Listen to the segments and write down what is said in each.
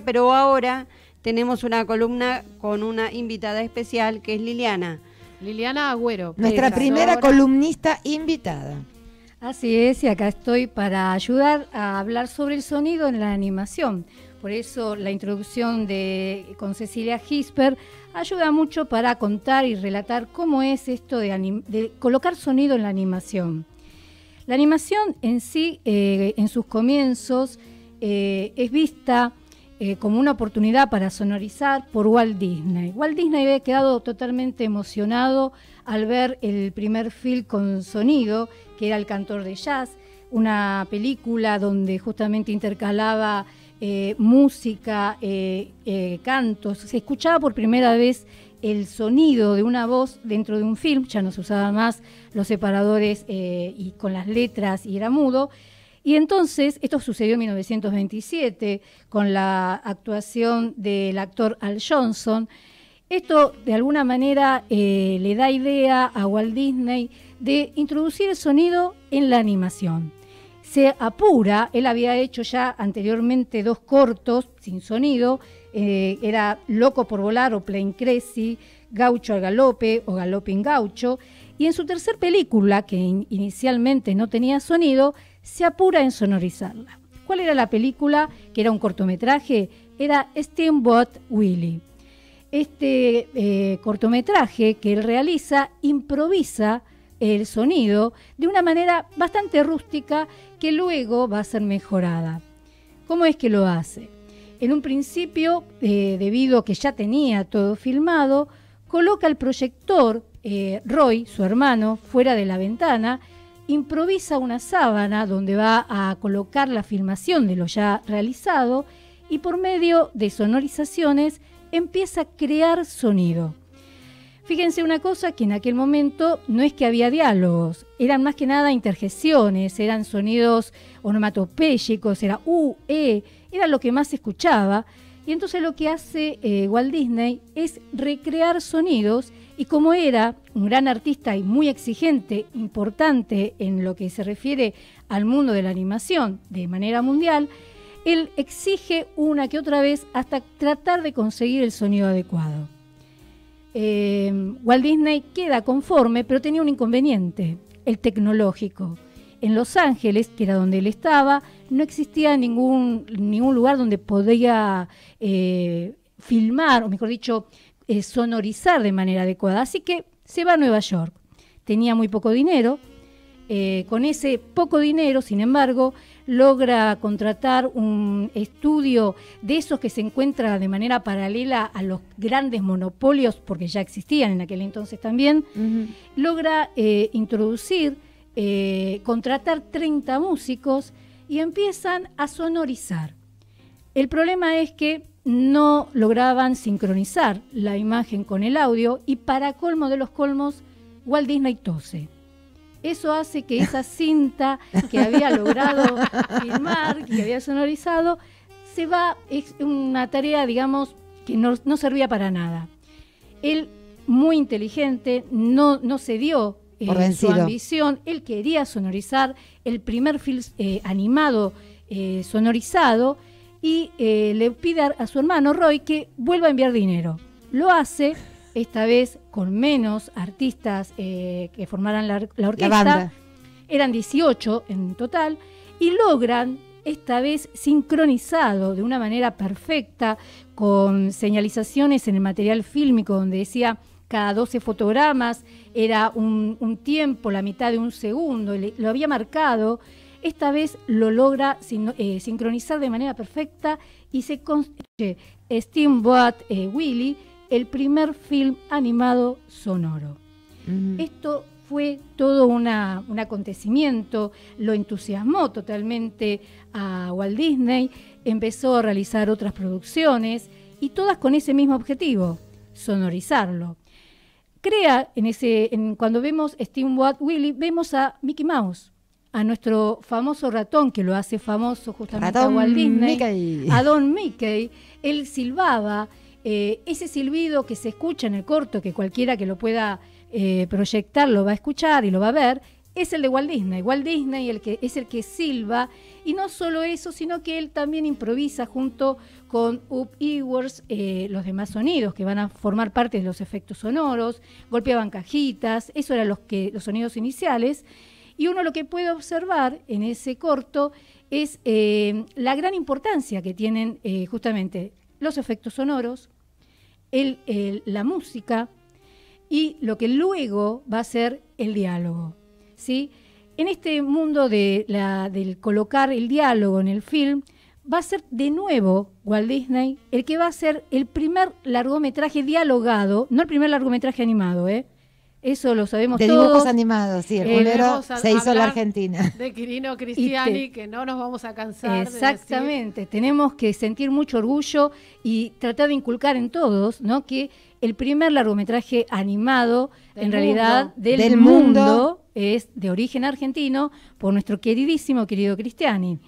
pero ahora tenemos una columna con una invitada especial que es Liliana. Liliana Agüero. Nuestra primera columnista invitada. Así es, y acá estoy para ayudar a hablar sobre el sonido en la animación. Por eso la introducción con Cecilia Gisper ayuda mucho para contar y relatar cómo es esto de colocar sonido en la animación. La animación en sí, en sus comienzos, es vista como una oportunidad para sonorizar por Walt Disney. Walt Disney había quedado totalmente emocionado al ver el primer film con sonido, que era El cantor de jazz, una película donde justamente intercalaba música, cantos. Se escuchaba por primera vez el sonido de una voz dentro de un film, ya no se usaban más los separadores y con las letras y era mudo. Y entonces, esto sucedió en 1927 con la actuación del actor Al Johnson. Esto, de alguna manera, le da idea a Walt Disney de introducir el sonido en la animación. Se apura, él había hecho ya anteriormente 2 cortos sin sonido, era Loco por volar o Plain Crazy, Gaucho al galope o Galopin' Gaucho, y en su tercer película, que inicialmente no tenía sonido, se apura en sonorizarla. ¿Cuál era la película? Que era un cortometraje, era Steamboat Willie. Este cortometraje que él realiza improvisa el sonido de una manera bastante rústica que luego va a ser mejorada. ¿Cómo es que lo hace? En un principio, debido a que ya tenía todo filmado, coloca el proyector, Roy, su hermano, fuera de la ventana, improvisa una sábana donde va a colocar la filmación de lo ya realizado y por medio de sonorizaciones empieza a crear sonido. Fíjense una cosa, que en aquel momento no es que había diálogos, eran más que nada interjecciones, eran sonidos onomatopéyicos, era era lo que más se escuchaba. Y entonces lo que hace Walt Disney es recrear sonidos, y como era un gran artista y muy exigente, importante en lo que se refiere al mundo de la animación de manera mundial, él exige una que otra vez hasta tratar de conseguir el sonido adecuado. Walt Disney queda conforme, pero tenía un inconveniente, el tecnológico. En Los Ángeles, que era donde él estaba, no existía ningún lugar donde podía filmar, o mejor dicho, sonorizar de manera adecuada. Así que se va a Nueva York. Tenía muy poco dinero. Con ese poco dinero, sin embargo, logra contratar un estudio de esos que se encuentra de manera paralela a los grandes monopolios, porque ya existían en aquel entonces también. Logra contratar 30 músicos y empiezan a sonorizar. El problema es que no lograban sincronizar la imagen con el audio y, para colmo de los colmos, Walt Disney tose. Eso hace que esa cinta que había logrado filmar, que había sonorizado, es una tarea, digamos, que no servía para nada. Él, muy inteligente, no cedió su ambición. Él quería sonorizar el primer film animado sonorizado, y le pide a su hermano Roy que vuelva a enviar dinero. Lo hace, esta vez con menos artistas que formaran la orquesta. La banda. Eran 18 en total, y logran, esta vez sincronizado de una manera perfecta, con señalizaciones en el material fílmico donde decía cada 12 fotogramas era un tiempo, la mitad de un segundo, lo había marcado. Esta vez lo logra sincronizar de manera perfecta y se construye Steamboat Willie, el primer film animado sonoro. Esto fue todo un acontecimiento, lo entusiasmó totalmente a Walt Disney, empezó a realizar otras producciones y todas con ese mismo objetivo, sonorizarlo. Crea, cuando vemos Steamboat Willie, vemos a Mickey Mouse, a nuestro famoso ratón, que lo hace famoso justamente a Walt Disney, a Don Mickey. Él silbaba, ese silbido que se escucha en el corto, que cualquiera que lo pueda proyectar lo va a escuchar y lo va a ver, es el de Walt Disney. Walt Disney es el que silba, y no solo eso, sino que él también improvisa junto con Ub Iwerks los demás sonidos que van a formar parte de los efectos sonoros, golpeaban cajitas, eso eran los sonidos iniciales, y uno lo que puede observar en ese corto es la gran importancia que tienen justamente los efectos sonoros, la música y lo que luego va a ser el diálogo, ¿sí? En este mundo del colocar el diálogo en el film, va a ser de nuevo Walt Disney el que va a ser el primer largometraje dialogado, no el primer largometraje animado, eso lo sabemos todos. De dibujos animados, sí, el primero se hizo en la Argentina. De Quirino Cristiani, que no nos vamos a cansar. Exactamente, tenemos que sentir mucho orgullo y tratar de inculcar en todos, ¿no?, que el primer largometraje animado, en realidad, del mundo, es de origen argentino, por nuestro querido Cristiani.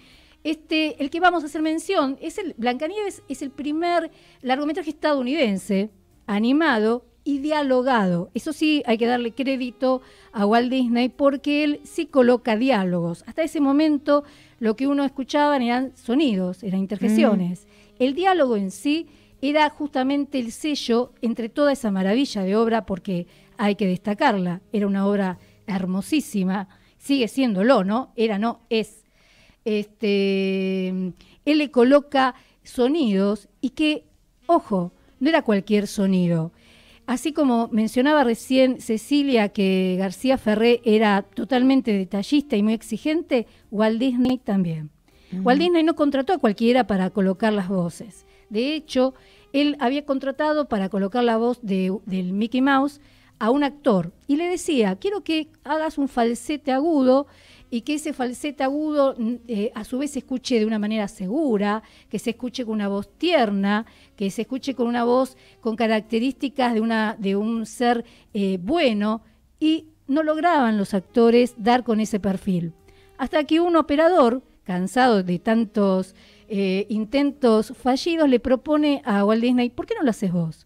El que vamos a hacer mención es Blancanieves, es el primer largometraje estadounidense animado y dialogado. Eso sí, hay que darle crédito a Walt Disney porque él sí coloca diálogos. Hasta ese momento lo que uno escuchaba eran sonidos, eran interjecciones. El diálogo en sí era justamente el sello entre toda esa maravilla de obra, porque hay que destacarla. Era una obra hermosísima, sigue siéndolo, ¿no? Era, no, es. Él le coloca sonidos y que, ojo, no era cualquier sonido. Así como mencionaba recién Cecilia que García Ferré era totalmente detallista y muy exigente, Walt Disney también. Walt Disney no contrató a cualquiera para colocar las voces. De hecho, él había contratado para colocar la voz del Mickey Mouse a un actor y le decía, quiero que hagas un falsete agudo y que ese falsete agudo a su vez se escuche de una manera segura, que se escuche con una voz tierna, que se escuche con una voz con características de un ser bueno, y no lograban los actores dar con ese perfil. Hasta que un operador, cansado de tantos intentos fallidos, le propone a Walt Disney, ¿por qué no lo haces vos?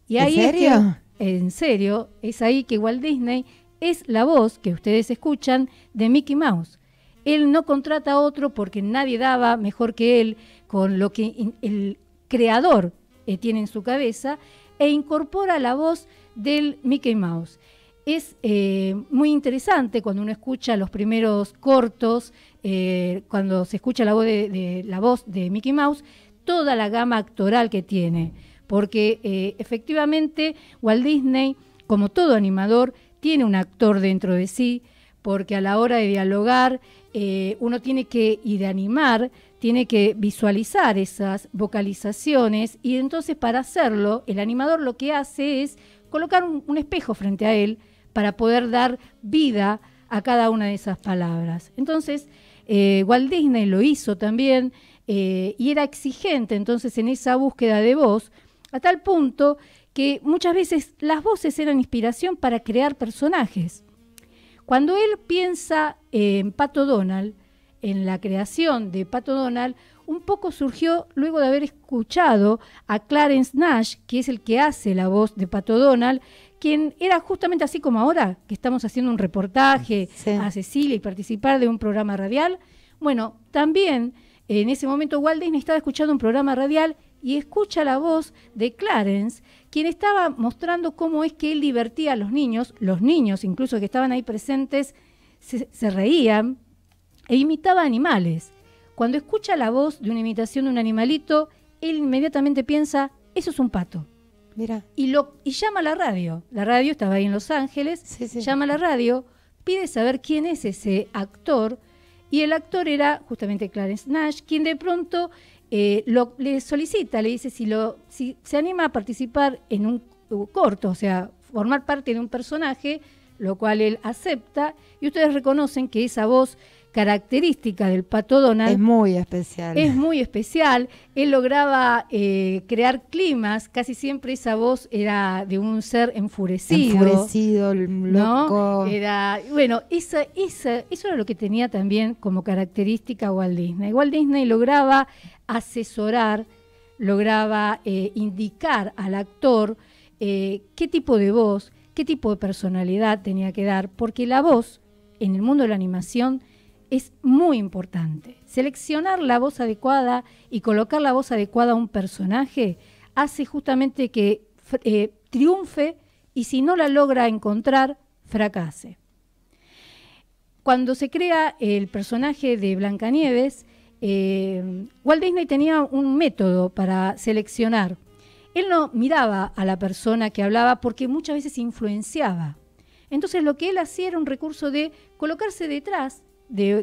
Y ahí ¿En serio? En serio, es ahí que Walt Disney es la voz que ustedes escuchan de Mickey Mouse. Él no contrata a otro porque nadie daba mejor que él con lo que el creador tiene en su cabeza, e incorpora la voz del Mickey Mouse. Es muy interesante cuando uno escucha los primeros cortos, cuando se escucha la voz de Mickey Mouse, toda la gama actoral que tiene, porque efectivamente Walt Disney, como todo animador, tiene un actor dentro de sí, porque a la hora de dialogar uno tiene que, y de animar, tiene que visualizar esas vocalizaciones, y entonces para hacerlo, el animador lo que hace es colocar un espejo frente a él para poder dar vida a cada una de esas palabras. Entonces, Walt Disney lo hizo también, y era exigente entonces en esa búsqueda de voz, a tal punto que muchas veces las voces eran inspiración para crear personajes. Cuando él piensa en Pato Donald, en la creación de Pato Donald, un poco surgió luego de haber escuchado a Clarence Nash, que es el que hace la voz de Pato Donald, quien era justamente así como ahora, que estamos haciendo un reportaje a Cecilia y participar de un programa radial. Bueno, también en ese momento Walt Disney estaba escuchando un programa radial y escucha la voz de Clarence, quien estaba mostrando cómo es que él divertía a los niños incluso que estaban ahí presentes, se reían e imitaba animales. Cuando escucha la voz de una imitación de un animalito, él inmediatamente piensa, eso es un pato. Mira. Y llama a la radio. La radio estaba ahí en Los Ángeles, llama a la radio, pide saber quién es ese actor, y el actor era justamente Clarence Nash, quien de pronto le solicita, le dice si se anima a participar en un corto, o sea, formar parte de un personaje, lo cual él acepta, y ustedes reconocen que esa voz característica del Pato Donald es muy especial. Es muy especial. Él lograba crear climas, casi siempre esa voz era de un ser enfurecido. Enfurecido, loco. ¿No? Bueno, eso era lo que tenía también como característica Walt Disney. Walt Disney lograba asesorar, lograba indicar al actor qué tipo de voz, qué tipo de personalidad tenía que dar, porque la voz en el mundo de la animación es muy importante. Seleccionar la voz adecuada y colocar la voz adecuada a un personaje hace justamente que triunfe, y si no la logra encontrar, fracase. Cuando se crea el personaje de Blancanieves, Walt Disney tenía un método para seleccionar. Él no miraba a la persona que hablaba porque muchas veces influenciaba. Entonces lo que él hacía era un recurso de colocarse detrás,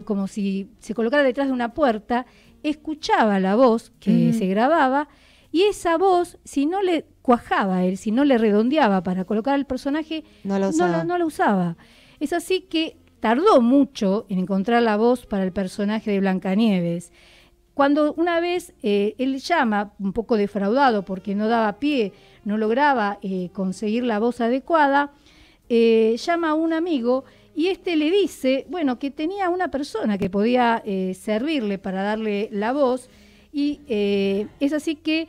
como si se colocara detrás de una puerta, escuchaba la voz que se grababa, y esa voz, si no le cuajaba a él, si no le redondeaba para colocar al personaje, no la usaba. Es así que tardó mucho en encontrar la voz para el personaje de Blancanieves. Cuando una vez él llama, un poco defraudado porque no daba pie, no lograba conseguir la voz adecuada, llama a un amigo y este le dice, bueno, que tenía una persona que podía servirle para darle la voz, y es así que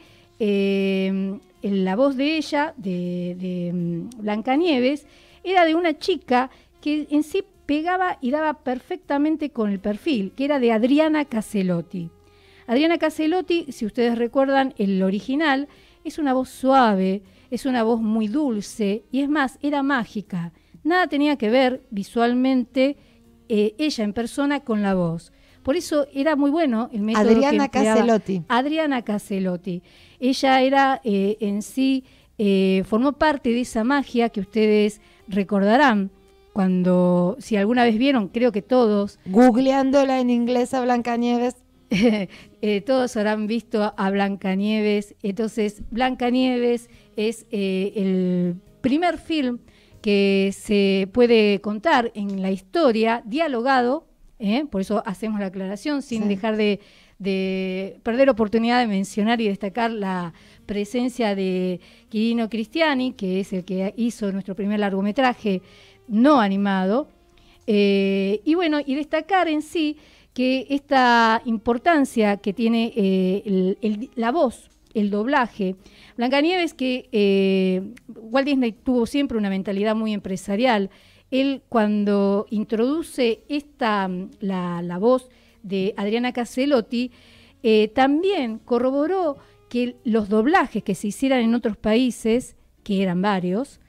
la voz de ella, de Blancanieves, era de una chica que en sí pegaba y daba perfectamente con el perfil, que era de Adriana Caselotti. Adriana Caselotti, si ustedes recuerdan el original, es una voz suave, es una voz muy dulce, y es más, era mágica. Nada tenía que ver visualmente ella en persona con la voz. Por eso era muy bueno el método Adriana que empleaba Caselotti. Adriana Caselotti. Ella era en sí, formó parte de esa magia que ustedes recordarán cuando, si alguna vez vieron, creo que todos. Googleándola en inglés a Blancanieves. Todos habrán visto a Blancanieves. Entonces, Blancanieves es el primer film que se puede contar en la historia dialogado, por eso hacemos la aclaración, sin dejar de perder oportunidad de mencionar y destacar la presencia de Quirino Cristiani, que es el que hizo nuestro primer largometraje no animado, y bueno, y destacar en sí que esta importancia que tiene la voz, el doblaje. Blancanieves, que Walt Disney tuvo siempre una mentalidad muy empresarial. Él, cuando introduce la voz de Adriana Caselotti, también corroboró que los doblajes que se hicieran en otros países, que eran varios,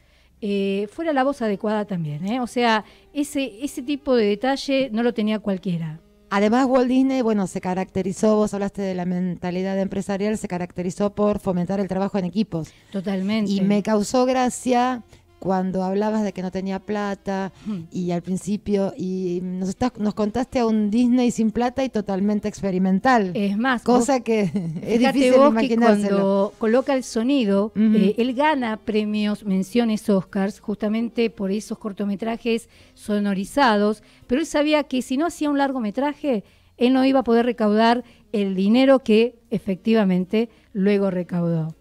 fuera la voz adecuada también. O sea, ese tipo de detalle no lo tenía cualquiera. Además, Walt Disney, bueno, se caracterizó, vos hablaste de la mentalidad empresarial, se caracterizó por fomentar el trabajo en equipos. Totalmente. Y me causó gracia cuando hablabas de que no tenía plata y al principio, y nos contaste a un Disney sin plata y totalmente experimental. Es más, cosa que es difícil imaginárselo. Cuando coloca el sonido, él gana premios, menciones Oscars, justamente por esos cortometrajes sonorizados, pero él sabía que si no hacía un largometraje, él no iba a poder recaudar el dinero que efectivamente luego recaudó.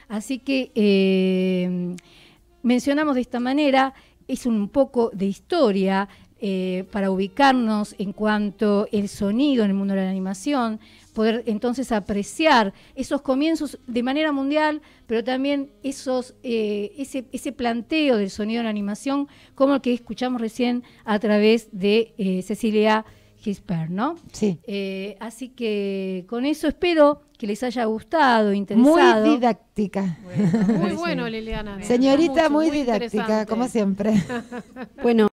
Así que mencionamos de esta manera, es un poco de historia para ubicarnos en cuanto al sonido en el mundo de la animación, poder entonces apreciar esos comienzos de manera mundial, pero también ese planteo del sonido en la animación, como el que escuchamos recién a través de Cecilia Gispert, ¿no? Sí. Así que con eso espero que les haya gustado, interesado. Muy didáctica. Muy bueno, Liliana. Señorita, muy didáctica, como siempre. Bueno.